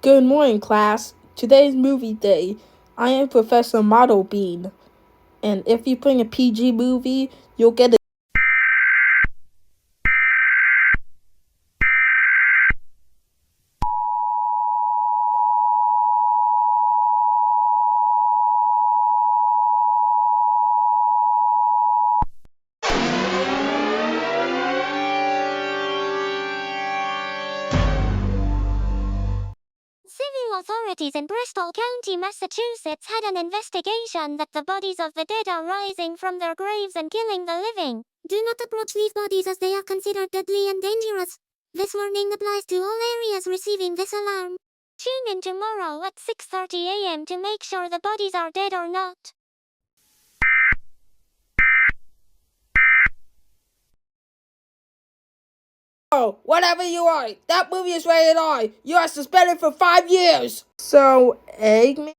Good morning, class. Today's movie day. I am Professor Model Bean, and if you bring a PG movie, you'll get a Civil authorities in Bristol County, Massachusetts had an investigation that the bodies of the dead are rising from their graves and killing the living. Do not approach these bodies as they are considered deadly and dangerous. This warning applies to all areas receiving this alarm. Tune in tomorrow at 6:30 a.m. to make sure the bodies are dead or not. Oh, whatever you are, that movie is rated R. You are suspended for 5 years. So, Eggman?